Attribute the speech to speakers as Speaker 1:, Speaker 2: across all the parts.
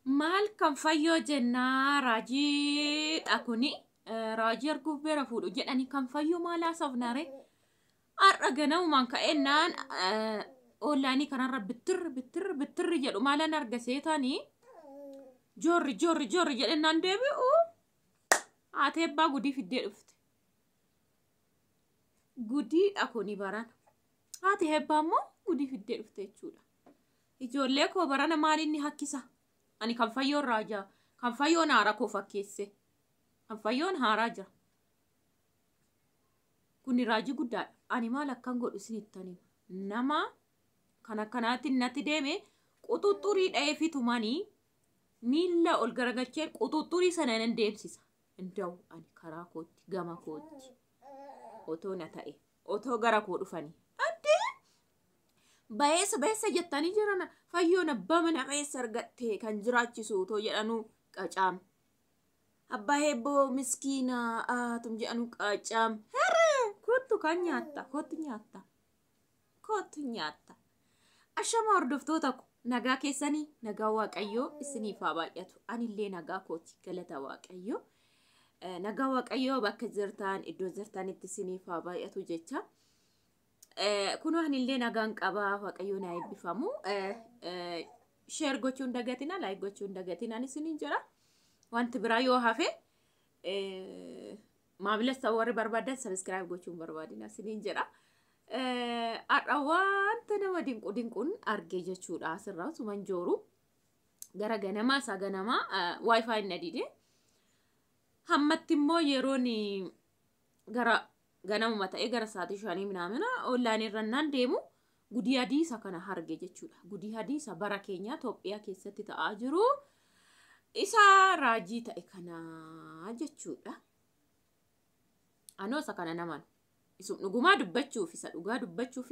Speaker 1: maal kan fayyoo jennaa raajii dhakuni raajii arguuf beera fuudhu jedhani kan fayyoo maalaa safnare arra ganamumaan ka'ennaan ollaanii kanarra bittir jedhu maalan arga seetanii jorri jedhennaan deebi'u haati ebbaa gudii fiddee dhufte gudii dhakuni baran haati ebbaa immoo gudii fiddee dhufte jechuudha ijoollee koo barana maalinni hakkisa ani kan fayyoon raajaa kan fayyoon haara koo fakkeesse kan fayyoon haaraa jira kuni raajii guddaadha ani maal akkan godhu isinittanii nama kan akkanaatti natti deeme quxuxurii dha'ee fitumanii miilla ol garagalchee quxuxurii sana nan deemsisa inda'u ani karaa kootti gama kootti otoo na ta'e otoo gara koo dhufanii Bayeessa jettanii jirana fayyoon abbaa mana bayeessa argattee kan jiraachisu otoo jedhanu qacaam. Abbaa ebboo miskiina tum jedhanu qacaam. Herre kottu kan nyaatta kottu nyaatta. Ashama hordoftoota ko nagaa keessanii nagaa waaqayyoo isiniif haa baay'atu. Anillee nagaa kooti galata waaqayyoo. Nagaa waaqayyoo bakka jirtan iddoo jirtanitti isiniif haa baay'atu jecha. Kuno hanillee nagaan qabaa waaqayyoon haa eebbifamu share gochuun dagatina like gochuun dagatina isiniin jira wanti biraa yoo hafe maamilasa warri barbaadan subscribe gochuun barbaadina isiniin jira adha wanta nama dinquun argee jechuudha asirraa suman jooru gara ganamaa isaa ganamaa wifi na dide hammatti immoo yeroon gara ganamuma ta'ee gara sa'aatii 5 minamina online irrannaan deemu gudii hadiisa kana harge jechuudha gudii hadiisa bara keenya Itoophiyaa keessatti ta'aa jiru isa raajii ta'e kana jechuudha anoo isa kana naman isum dhugumaa dubbachuuf isa dhugaa dubbachuuf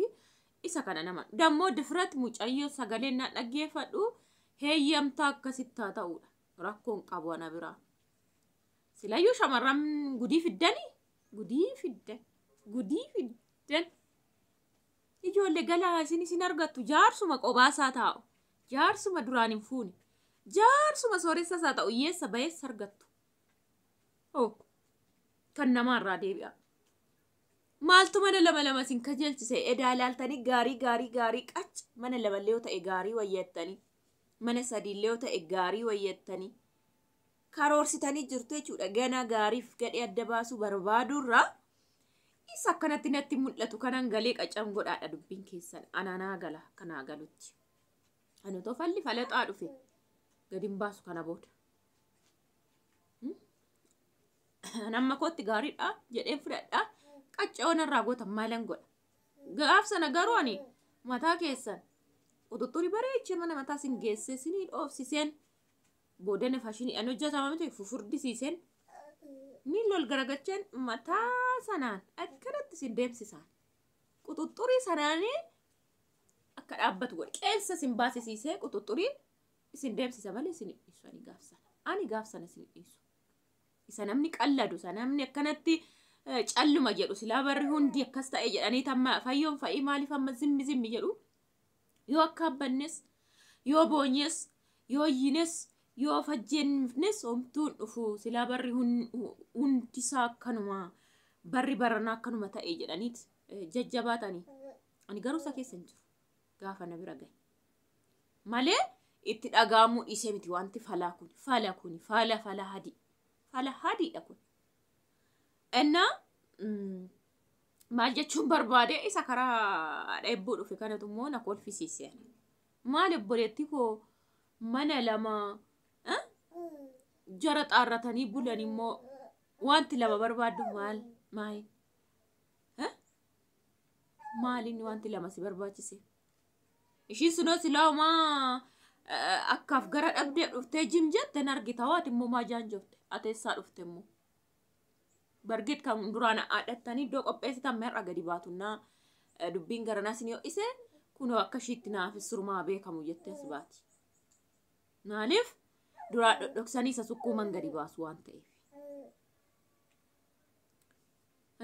Speaker 1: isa kana naman dammoo difrat mucayyoo sagaleen na dhaggeeffadhu heeyyamtaa akkasitti ta'uudha rakkoon qabu ana biraa silayyuu shamarran gudii fiddanii gudii fiddan ijoollee galaa isin argattu jaarsuma qobaasaa taa'u jaarsuma duraan hin fuune jaarsuma sooressa isaa ta'u hiyyeessa bayeessa argattu kan namaarraa deebi'a maaltu mana lama isin kajeelchise edaa ilaaltanii gaarii qac mana lamallee yoo ta'e gaarii wayyattanii mana sadiillee yoo ta'e gaarii wayyattanii karoorsitanii jirtu jechuudha gana gaariif gadhee adda baasuu barbaadurraa isa akkanatti natti mul'atu kanan galee qacam godhaadha dubbiin keessan ananaa gala kanaa galutti ani tofalli falaxaa dhufe gadin baasu kana booda namma kootti gaariidha jedheen fudhadha qaccaawwan irraa gootan maalan godha gaaf sana garuu ani mataa keessan quxuxurii bareechee mana mataa sin geessee sinii dhoofsiseen boodana fashinii an hojjetama miti fufurdisiisen miilol garagachaan mataa sanaan akkanatti sin deemsisan quxuxurii sanaanii akka dhaabbatu godhe qeensa sin baasisiisee quxuxuriin isin deemsisa malee isin dhiisu ani gaafsana isin dhiisu isa namni qalladu isa namni akkanatti calluma jedhu silaa barri hundi akkas ta'e jedhanii tamma fayyoon fa'ii maaliif amma zimmi jedhu yoo akka abbannes yoo boonyes yoo yines yoo fajjennes omtuun dhufu silaa barri hundisaa akkanuma barri barana akkanuma ta'e jedhaniit jajjabaatanii ani garuu isa keessa hin jiru gaafa na bira gahe malee itti dhagaamuu dhiisee miti wanti fala hadiidha kun ennaa maal jechuun barbaade isa karaa ebboo dhufe kanatu immoo na kolfisiise maal ebboleetti koo mana lama jara xaarratanii bulan immoo wanti lama barbaaddu maalin wanti lama si barbaachise ishii sunoo silaa'uma akkaaf gara dhabdee dhuftee jim jetteen argita waati immoo maa jaanjofte ateessaa dhufte immoo bargit kan duraan aadhattanii iddoo qopheessitan meerra gadi baatunnaa dubbiin garanaa sin yoo ise kunoo akka shiitti naaf surmaa beekamu jettee as baati maaliif duraa dhoksanii isa sukkuuman gadi baasu waan ta'eef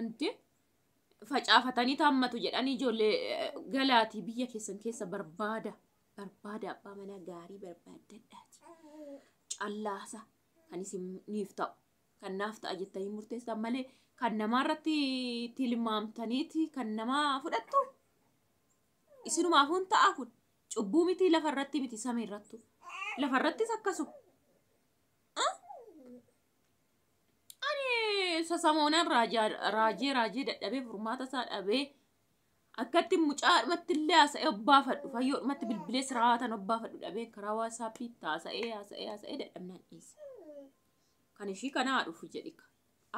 Speaker 1: anti facaafatanii taammatu jedhanii ijoollee galaatii biyya keessan keessa barbaada abbaa mana gaarii barbaadadhaati callaasa kan isiniif ta'u kan naaf ta'a jettanii murteessan malee kan namaarratti tilmaamtaniiti kan namaa fudhattu isinumaafuun ta'a kun cubbuu miti lafarratti miti samiirrattu lafarrattis akkasuma. Sasamoonaan raajii dadhabee furmaata isaa dhabee akkatti mucaadhumatti illee haasa'ee obbaafadhu fayyoodhumatti bilbilee siraawatan obbaafadhu dhabee karaa waasaappii haasa'ee dadhabnaan dhiise. Kan ishii kana haadhuuf jedhi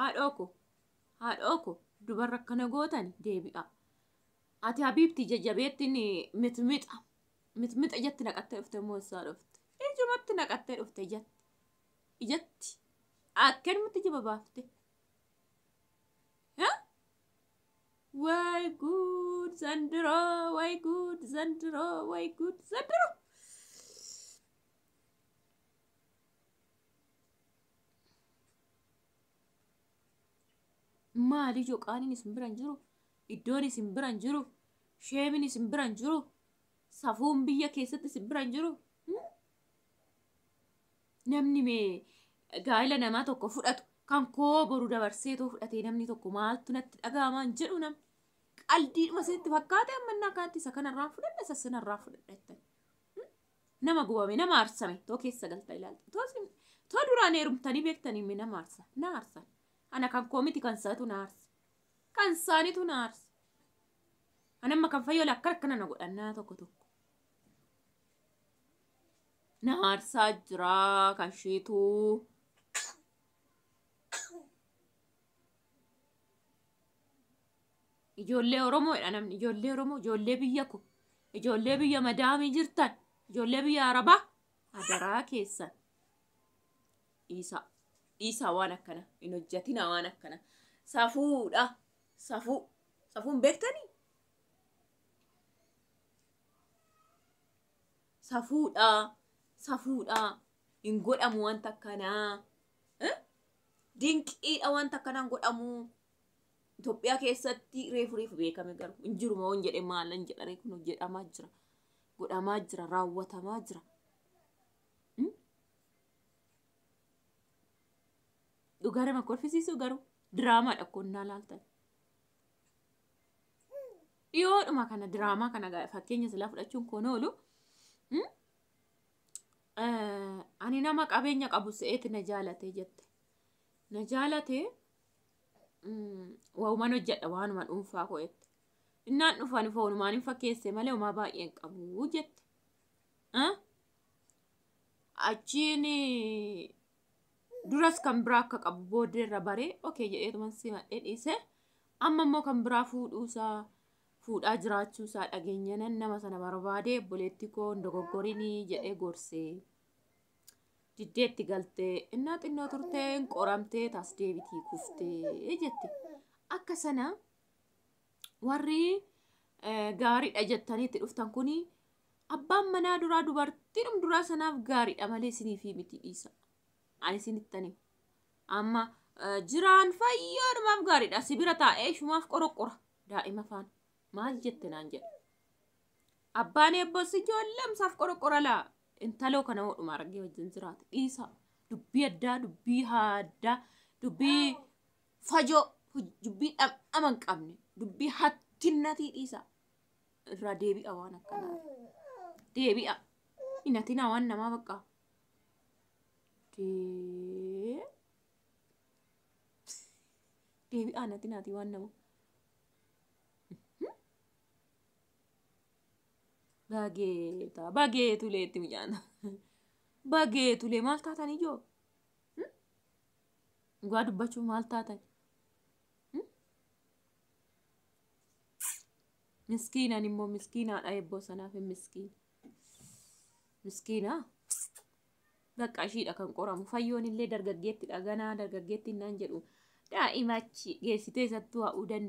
Speaker 1: haadhoo ko dubarra akkana gootan deebi'a. Ati habiibti jajjabeettiin mitmixa ijatti naqattee dhufte immoo isaa dhufte. Ijumatti naqattee dhufte ijatti akkanumatti jiba baafte. Way good zandro, way good zandro, way good zandro. Maali joqaanin isin biran jiru, iddoon isin biran jiru, sheemin isin biran jiru, safuun biyya keessatti isin biran jiru. Namni mee gaa'ela namaa tokko fudhatu kan koo boru dabarsee too fudhatee namni tokko maaltu natti dhaga'amaan jedhu namni qaldiidhuma isinitti fakkaate ammannaa kaatti isa kanarraa fudhadha isa sanarraa fudhadha jettan. Nama gubame nama aarsame too keessa galta ilaalta too duraan heerumtanii beektanii nama aarsan ana kan koo miti kan isaatu na aarsa kan isaanitu na aarsa anamma kan fayyoo akkana na godhannaa tokko na aarsaa jiraa kan isheetu. Ijoollee Oromoodha namni ijoollee Oromoo ijoollee biyya ko ijoollee biyya madaamii jirtan ijoollee biyya Arabaa adaraa keessan dhiisaa waan akkana hin hojjatina waan akkana safuudha safuun beektanii safuudha hin godhamu wanta akkanaa dinqiidha wanta akkanaan godhamu. Itoophiyaa keessatti reefu beekame garuu hin jiru moo hin jedhe maalan jedhanii kun godhamaa jira raawwatamaa jira. Dhugaa nama kolfisiisu garuu diraamaadha konnaa laaltan. Dhiyoodhuma kana diraamaa kana fakkeenya silaa fudhachuun koon oolu. Ani nama qabeenya qabu se'eeti na jaalatee jette. Na jaalatee. Waa'umaan hojjedha waanuma dhuunfaa ko'etti. Innaan dhufani foonumaan hin fakkeesse malee homaa baay'een qabu jette. Achiin duras kan biraa akka qabu booddeerra baree okee jedheetuman simadhee dhiise. Amma immoo kan biraa fuudhaa jiraachuusaa dhageenyanan nama sana barbaadee obboleetti koo dogoggorinii jedhee gorsee. Diddeetti galtee innaa xinnoo turteen qoramtee taas deebitii kuftee jette. Akka sana warri gaariidha jettaniitti dhuftan kuni abbaan manaa duraa dubartiin duraa sanaaf gaariidha malee isiniif miti dhiisa. Ani isinittani amma jiraan fayyoodhumaaf gaariidha sibira taa'ee shumaaf qoroqora daa'ima faana maal jette naan jedhe. Abbaan ebbos ijoollemsaaf qoroqora laa. Intaloo kana hodhuma argee wajjin jiraate dhiisa dubbii addaa dubbii haaddaa dubbii fajoo dubbii dhamdhama hin qabne dubbii hattinnatii dhiisa irraa deebi'a waan akkanaa deebi'a inatina waan namaa bakka deebi'a natinaati waan namaa. Bageetuleetti mijaana. Bageetulee maal taatan ijoo? Dhugaa dubbachuun maal taatan? Miskiinaan immoo miskiinaadha ebboo sanaaf hin miskiin. Miskiinaa? Bakka ishiidha kan qoramu. Fayyoon illee dargaggeettidha ganaa dargaggeetti naan jedhu. Daa'imachi geessitee isattuu haa'uu danda'a.